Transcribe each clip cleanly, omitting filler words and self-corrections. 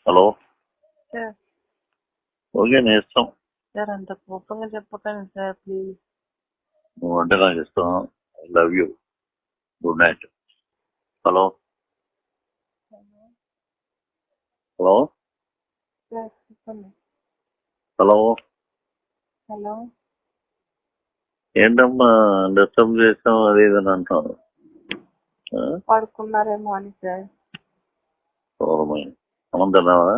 Hello. Sir okay, నేను ఇస్తాం. Sir అంత కోపంగా చెప్పకండి సార్ ప్లీజ్. నువ్వు అంటే నాకు ఇస్తాం. I love you. Good night. Hello. Hello. Sir చెప్పండి. హలో. హలో ఏంటమ్మా డిస్టర్బ్ చేస్తాం అది ఇదని అంటాను. పడుకున్నారేమో అని సార్. అన్నం తిన్నావా?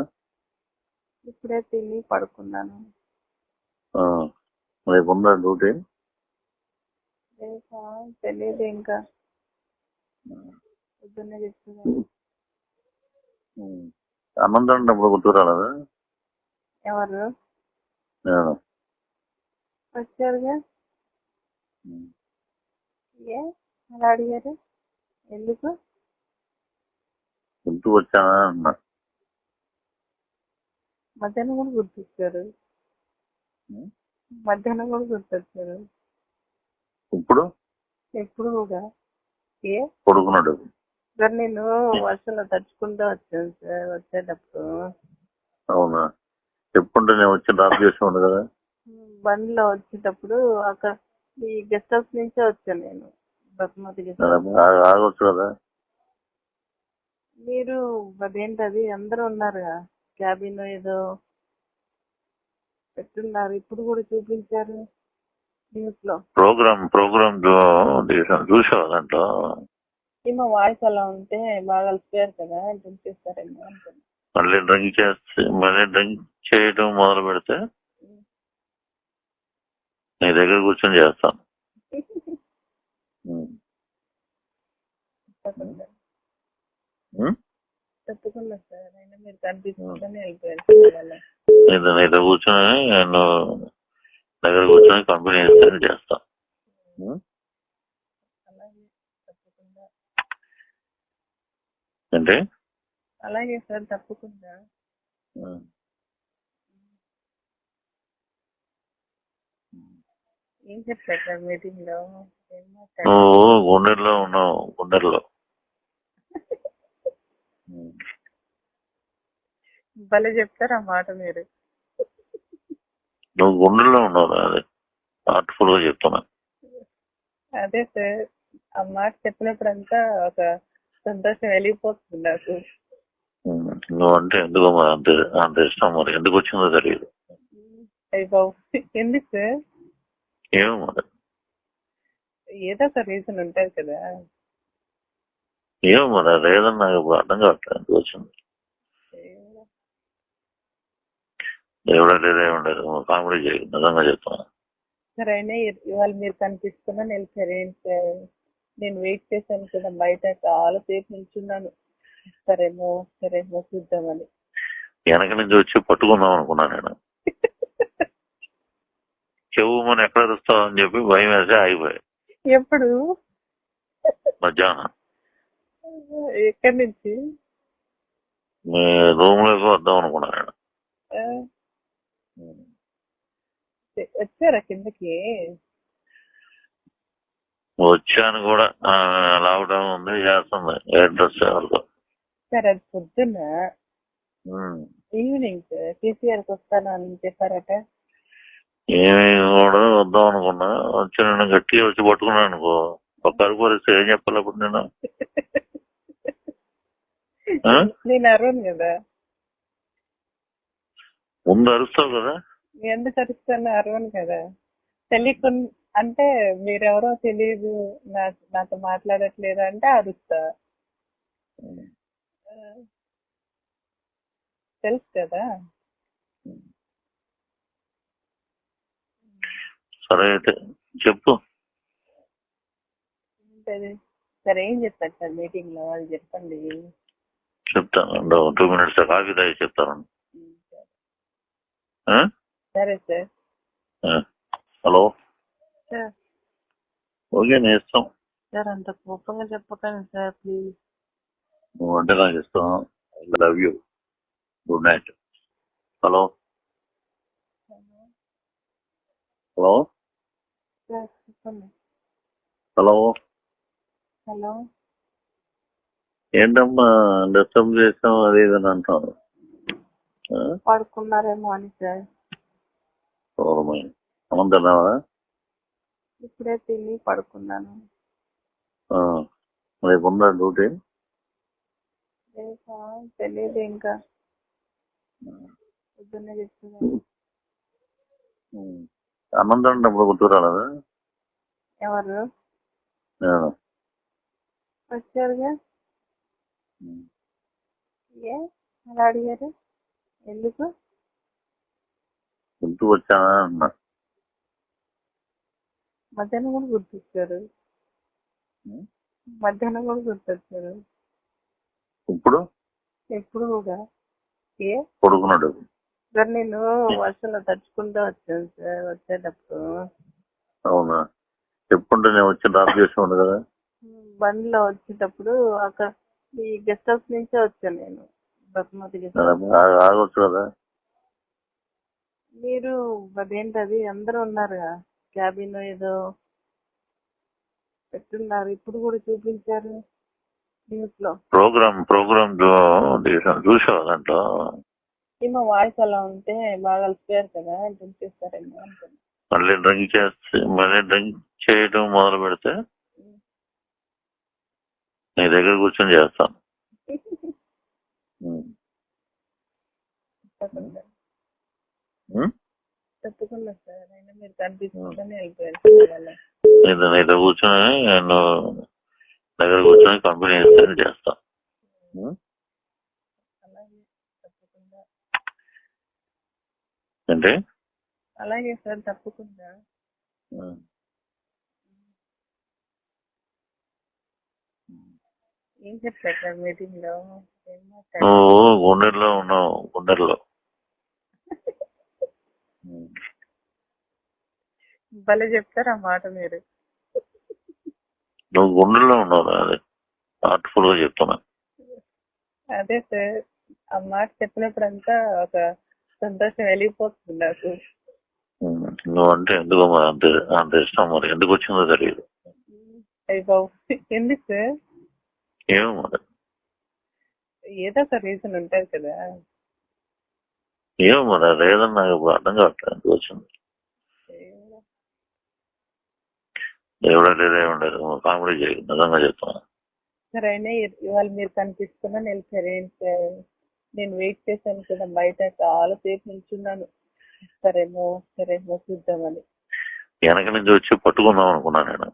ఇప్పుడే తిని పడుకున్నాను. రేపు ఉందా డ్యూటీ? రేపా తెలియదు ఇంకా, పొద్దున్నే చెప్తున్నాను. అన్నం తింటప్పుడు గుర్తురాలేదా? ఎవరు నేను. వచ్చారుగా. ఏ అలా అడిగారు ఎందుకు? గుర్తు వచ్చానా అన్నా. మధ్యాహ్నం కూడా గుర్తొచ్చారు. మధ్యాహ్నం కూడా గుర్తొచ్చారు. ఇప్పుడు ఎప్పుడు కూడా ఏ పడుకున్నాడు. సార్ నేను వర్షంలో తడుచుకుంటూ వచ్చాను సార్ వచ్చేటప్పుడు. అవునా? చెప్పుకుంటే నేను వచ్చి డ్రాప్ చేసి కదా. బండిలో వచ్చేటప్పుడు అక్కడ ఈ గెస్ట్ హౌస్ నుంచే వచ్చాను నేను. Basmati guest house. ఆగొచ్చు కదా. మీరు అదేంటది అందరూ ఉన్నారుగా, క్యాబిన్ ఏదో పెట్టున్నారు, ఇప్పుడు కూడా చూపించారు న్యూస్ లో. ప్రోగ్రామ్ చూసావా దాంట్లో? ఏమో వాయిస్ అలా ఉంటే బాగా అలసిపోయారు కదా, డ్రింక్ చేస్తారేమో అనుకున్నాను. మళ్ళీ డ్రింక్ చేయడం మొదలు పెడితే నీ దగ్గర కూర్చొని చేస్తాను. తప్పకుండా సార్, అయినా మీరు కనిపించుకుంటూనే వెళ్ళిపోయారు. నీతో కూర్చొని నేను దగ్గర కూర్చొని కంపెనీ చేస్తా. అలాగే తప్పకుండా. అంటే అలాగే సార్ తప్పకుండా. ఏం చెప్పారు సార్ మీటింగ్ లో? నువ్వు గుండెల్లో ఉన్నావు. గుండెల్లో భలే చెప్తారు ఆ మాట మీరు. నువ్వు గుండెల్లో ఉన్నావు. అదే హార్ట్ఫుల్ గా చెప్తున్నా. అదే సార్, ఆ మాట చెప్పినప్పుడంతా ఒక సంతోషం వెళ్ళిపోతుంది నాకు. నువ్వు అంటే ఎందుకో మరి అంత ఇష్టం. మరి ఎందుకు వచ్చిందో తెలియదు. అయ్యి బాబు, ఎందుకు సార్? ఏమో మరి, ఏదో ఒక రీజన్ ఉంటుంది కదా. ఏమో మరి లేదని నాకు ఇప్పుడు అర్థం కావట్లేదు ఎందుకు వచ్చింది. ఏముండదు కామెడీ చేయదు, నిజంగా చెప్తున్నా. సరే అయినా ఇవాళ మీరు కనిపిస్తున్నా నిలిచారు ఏంటి సార్? నేను వెయిట్ చేశాను కదా బయట, చాలా సేపు నిల్చున్నాను. సరేమో చూద్దామని. వెనక నుంచి వచ్చి పట్టుకుందాం అనుకున్నా నేను. చెవు మనం ఎక్కడ వస్తావు అని చెప్పి భయం వేసి ఆగిపోయాయి. ఎప్పుడు? మధ్యాహ్నం. ఎక్కడి నుంచి? మీ రూమ్ లోకి వద్దాం అనుకున్నా నేను. వచ్చారా కిందకి? వచ్చాను కూడా. లాక్డౌన్ ఉంది, చేస్తుంది అడ్రస్ ఎవరితో. సరే అది పొద్దున్న. ఈవినింగ్ సార్ కేసీఆర్కి వస్తాను అని చెప్పారట. ఏమి కూడా వద్దాం అనుకున్నా. వచ్చి నేను గట్టిగా వచ్చి పట్టుకున్నాను అనుకో, ఒక్కరి పరిస్థితి ఏం చెప్పాలి అప్పుడు నేను? నేను అరవను కదా. ముందు అరుస్తావు కదా. ఎందుకు అరుస్తాను? అరవను కదా. తెలియకుండా అంటే మీరెవరో తెలియదు, నాతో మాట్లాడట్లేదు అంటే అరుస్తా. తెలుసు కదా. సరే అయితే చెప్పు. సరే ఏం చెప్తారు సార్ మీటింగ్ లో? అది చెప్పండి. చెప్తాను 2 minutes కాఫీ తాగి చెప్తాను. సరే సార్. హలో. సార్ ఓకే, నేను ఇస్తాం. సార్ అంత కోపంగా చెప్పకండి సార్ ప్లీజ్. నువ్వు అంటే నాకు ఇస్తాం. I love you. Good night. Hello. Hello. Sir చెప్పండి. హలో. హలో ఏంటమ్మా డిస్టర్బ్ చేస్తాం అది ఇదని అంటాను. ఆ? పడుకున్నారేమో అని సార్. దూరమైంది. అన్నం తిన్నావా? ఇప్పుడే తిని పడుకున్నాను. ఆ. రేపు ఉందా డ్యూటీ? రేపా? తెలియదు ఇంకా, పొద్దున్నే చెప్తున్నాను. ఉమ్. అన్నం తింటప్పుడు గుర్తు రాలేదా? ఎవరు నేను. వచ్చారుగా? ఉమ్. ఏ అలా అడిగారు ఎందుకు? గుర్తు వచ్చానా అన్నా. మధ్యాహ్నం కూడా గుర్తొచ్చారు. ఉమ్. మధ్యాహ్నం కూడా గుర్తొచ్చారు. ఇప్పుడు ఎప్పుడు కూడా. ఏ పడుకున్నాడు. సార్ నేను వర్షంలో తడుచుకుంటూ వచ్చాను సార్ వచ్చేటప్పుడు. అవునా? చెప్పుంటే నేను వచ్చి డ్రాప్ చేసేవాడు కదా. బండిలో వచ్చేటప్పుడు అక్కడ ఈ గెస్ట్ హౌస్ నుంచే వచ్చాను నేను. బహుమతి గెస్ట్ హౌస్. ఆగొచ్చు కదా. మీరు అదేంటది అందరూ ఉన్నారుగా, క్యాబిన్ ఏదో పెట్టున్నారు, ఇప్పుడు కూడా చూపించారు న్యూస్ లో. ప్రోగ్రామ్ చూసావా దాంట్లో? ఏమో వాయిస్ అలా ఉంటే బాగా అలసిపోయారు కదా, చూపిస్తారేమో అనుకున్నా. మళ్ళీ డ్రింక్ చేయడం మొదలు పెడితే నీ దగ్గర కూర్చొని చేస్తాను. ఉమ్. తప్పకుండా ఉమ్? తప్పకుండా సార్, అయినా మీరు కనిపించుకుంటూనే వెళ్ళిపోయారు. నీతో కూర్చొని నేను దగ్గర కూర్చొని కంపెనీ చేస్తా. ఉమ్? అలాగే తప్పకుండా. ఏంటి? అలాగే సార్ తప్పకుండా. ఉమ్. ఏం చెప్పారు సార్ మీటింగ్ లో? నువ్వు గుండెల్లో ఉన్నావు, గుండెల్లో. భలే చెప్తారు ఆ మాట మీరు. నువ్వు గుండెల్లో ఉన్నావు. అది హార్ట్ఫుల్ గా చెప్తున్నా. అదే సార్, ఆ మాట చెప్పినప్పుడంతా ఒక సంతోషం వెళ్ళిపోతుంది నాకు. నువ్వు అంటే ఎందుకో మరి అంత ఇష్టం. మరి ఎందుకు వచ్చిందో తెలియదు. అయ్యి బాబు, ఎందుకు సార్? ఏమో మరి. ఏదో ఒక రీజన్ ఉంటుంది కదా. ఏమో మరి అది ఏదన్నా నాకు ఇప్పుడు అర్థం కావట్లేదు ఎందుకు వచ్చింది. దేవుడా లేదే ఉండదు. కామెడీ చేయి, నిజంగా చెప్తున్నా. సరే అయినా ఇవాళ మీరు కనిపిస్తున్నా నిలిచారు ఏంటి సార్? నేను వెయిట్ చేశాను కదా బయట, చాలా సేపు నిల్చున్నాను. సరేమో చూద్దామని. వెనక నుంచి వచ్చి పట్టుకుందాం అనుకున్నా నేను.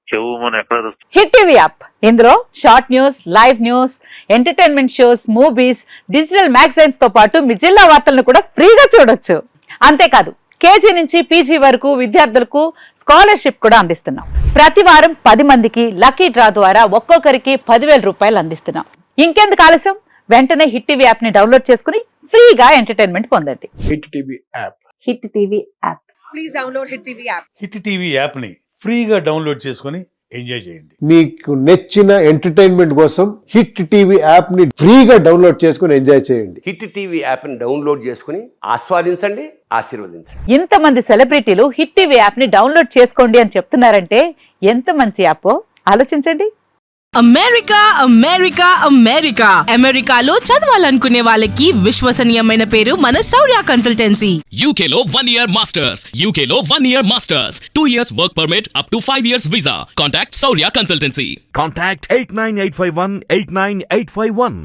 చెవు మన ఎక్కడ హిట్ టీవీ యాప్, ఇందులో short news, live news, entertainment shows, movies, digital magazines తో పాటు మీ జిల్లా వార్తలను కూడా ఫ్రీగా చూడొచ్చు. అంతేకాదు కేజీ నుంచి పీజీ వరకు విద్యార్థులకు స్కాలర్షిప్ కూడా అందిస్తున్నాం. ప్రతి వారం 10 మందికి లక్కీ డ్రా ద్వారా ఒక్కొక్కరికి 10,000 రూపాయలు అందిస్తున్నాం. ఇంకెందుకు ఆలస్యం, వెంటనే హిట్ టీవీ యాప్ ని డౌన్లోడ్ చేసుకుని ఫ్రీగా ఎంటర్టైన్మెంట్ పొందండి. Hit TV app. Hit TV app. Please download hit TV app. Hit TV యాప్ని ఫ్రీగా డౌన్లోడ్ చేసుకొని ఎంజాయ్ చేయండి. మీకు నచ్చిన ఎంటర్టైన్మెంట్ కోసం హిట్ టీవీ యాప్ ని ఫ్రీగా డౌన్లోడ్ చేసుకుని ఎంజాయ్ చేయండి. హిట్ టీవీ యాప్ని డౌన్లోడ్ చేసుకుని ఆస్వాదించండి, ఆశీర్వదించండి. ఇంతమంది సెలబ్రిటీలు హిట్ టీవీ యాప్ ని డౌన్లోడ్ చేసుకోండి అని చెప్తున్నారంటే ఎంత మంచి యాప్ ఆలోచించండి. అమెరికా అమెరికాలో చదవాలనుకునే వాళ్ళకి విశ్వసనీయమైన పేరు మన శౌర్య కన్సల్టెన్సీ. UK లో 1 year masters. UK లో 1 year masters. 2 years work permit up to 5 years visa. Contact Saurya Consultancy. Contact 89851 89851.